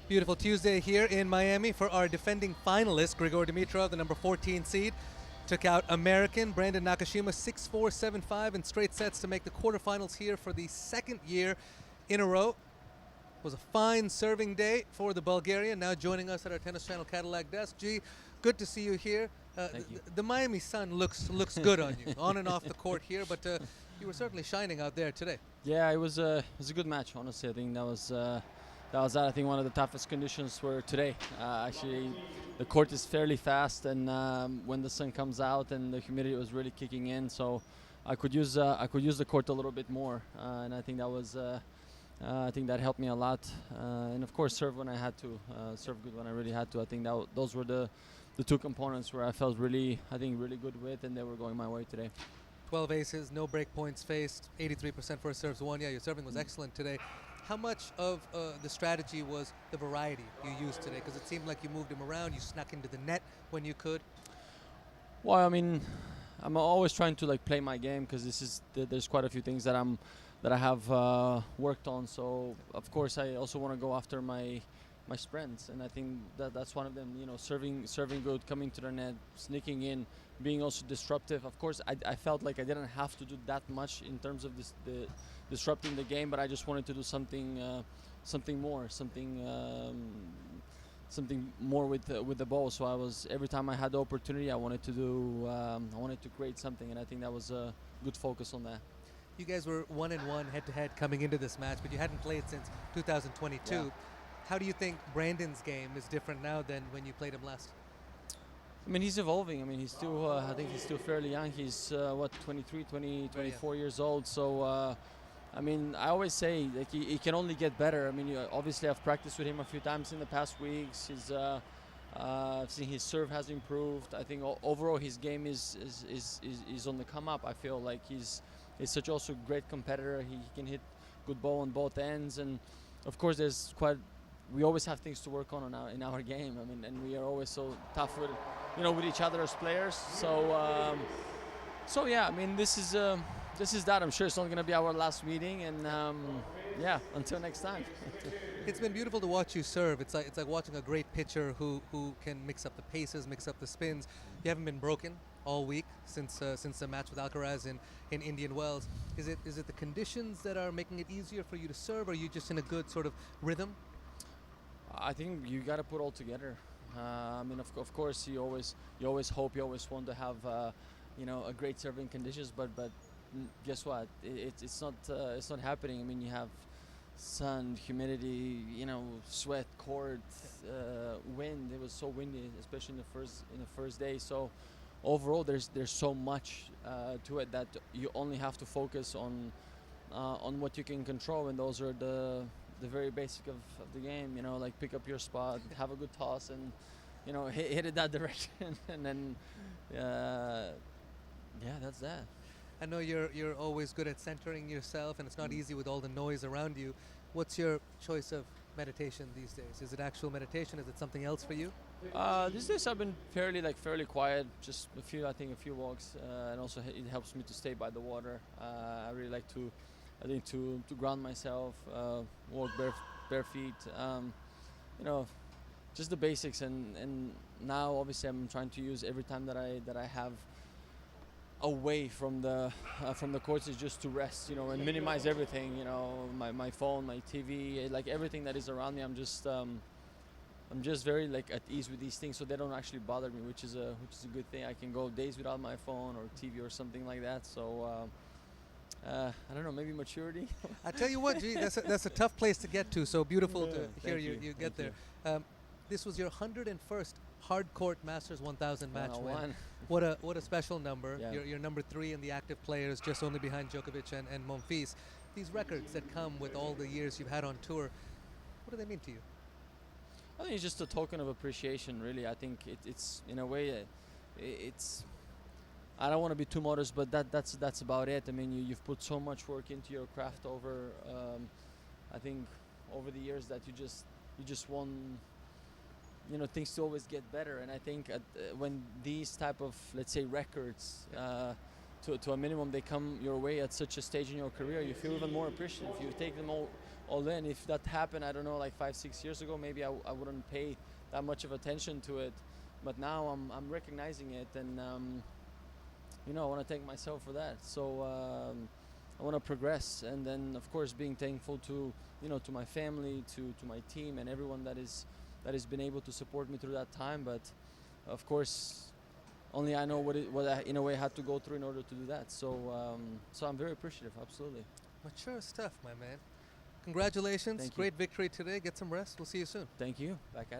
Beautiful Tuesday here in Miami for our defending finalist, Grigor Dimitrov, the number 14 seed. Took out American Brandon Nakashima 6-4, 7-5 in straight sets to make the quarterfinals here for the second year in a row. It was a fine serving day for the Bulgarian. Now joining us at our Tennis Channel Cadillac desk. G, good to see you here. Thank you. The Miami sun looks good on you, on and off the court here, but you were certainly shining out there today. Yeah, it was a good match. Honestly, I think that was I think one of the toughest conditions for today. Actually, the court is fairly fast, and when the sun comes out and the humidity was really kicking in, so I could use the court a little bit more, and I think that was. I think that helped me a lot, and of course serve when I had to, serve good when I really had to. I think those were the two components where I felt really good with, and they were going my way today. 12 aces, no break points faced, 83% first serves won. Yeah, your serving was excellent today. How much of the strategy was the variety you used today? Because it seemed like you moved him around, you snuck into the net when you could. Well, I mean, I'm always trying to play my game, because there's quite a few things that I have worked on. So of course I also want to go after my strengths, and I think that's one of them. You know, serving good, coming to the net, sneaking in, being also disruptive. Of course, I felt like I didn't have to do that much in terms of the disrupting the game, but I just wanted to do something more with the ball. So every time I had the opportunity, I wanted to create something, and I think that was a good focus on that. You guys were 1-1 head-to-head coming into this match, but you hadn't played since 2022. Yeah. How do you think Brandon's game is different now than when you played him last? I mean, he's evolving. I mean, he's still, I think he's still fairly young. He's, 23, 24 years old. So, I mean, I always say, like, he can only get better. I mean, obviously I've practiced with him a few times in the past weeks. I've seen his serve has improved. I think overall his game is on the come up. I feel like he's such also a great competitor. He can hit good ball on both ends, and of course we always have things to work on in our game. I mean, and we are always so tough with each other as players. So yeah, I mean, this is that. I'm sure it's not going to be our last meeting, and yeah, until next time. It's been beautiful to watch you serve. It's like watching a great pitcher who can mix up the paces, mix up the spins. You haven't been broken all week since the match with Alcaraz in Indian Wells. Is it the conditions that are making it easier for you to serve, or are you just in a good sort of rhythm? I think you got to put all together. I mean, of course, you always hope, you always want to have a great serving conditions, but guess what? It's not happening. I mean, you have sun, humidity, sweat, court, wind. It was so windy, especially in the first day. So overall, there's so much to it that you only have to focus on what you can control, and those are the very basic of the game. Like pick up your spot, have a good toss, and hit it that direction, and then yeah, that's that. I know you're always good at centering yourself, and it's not easy with all the noise around you. What's your choice of meditation these days? Is it actual meditation? Is it something else for you? These days I've been fairly quiet. Just a few walks, and also it helps me to stay by the water. I really like to ground myself, walk bare feet. Just the basics. And now obviously I'm trying to use every time that I have away from the courts is just to rest, and minimize everything. My phone, my TV, like everything that is around me. I'm just very at ease with these things, so they don't actually bother me, which is a good thing. I can go days without my phone or TV or something like that. So I don't know, maybe maturity. I tell you what, G, that's a tough place to get to. So beautiful to hear you get there. This was your 101st hard court Masters 1000 match win. What a special number. Yeah. You're number 3 in the active players, just only behind Djokovic and Monfils. These records that come with all the years you've had on tour, what do they mean to you? I think it's just a token of appreciation, really. I think it's in a way, it's. I don't want to be too modest, but that's about it. I mean, you've put so much work into your craft over. I think over the years that you just want, things to always get better. And I think when these type of, let's say, records to a minimum, they come your way at such a stage in your career, you feel even more appreciative. You take them all all in. If that happened, I don't know, like 5-6 years ago, maybe I wouldn't pay that much of attention to it. But now I'm recognizing it, and I want to thank myself for that. So I want to progress, and then of course being thankful to to my family, to my team, and everyone that has been able to support me through that time. But of course, only I know what I in a way had to go through in order to do that. So I'm very appreciative. Absolutely. Mature stuff, my man. Congratulations. Thank you. Great victory today. Get some rest. We'll see you soon. Thank you. Back at it.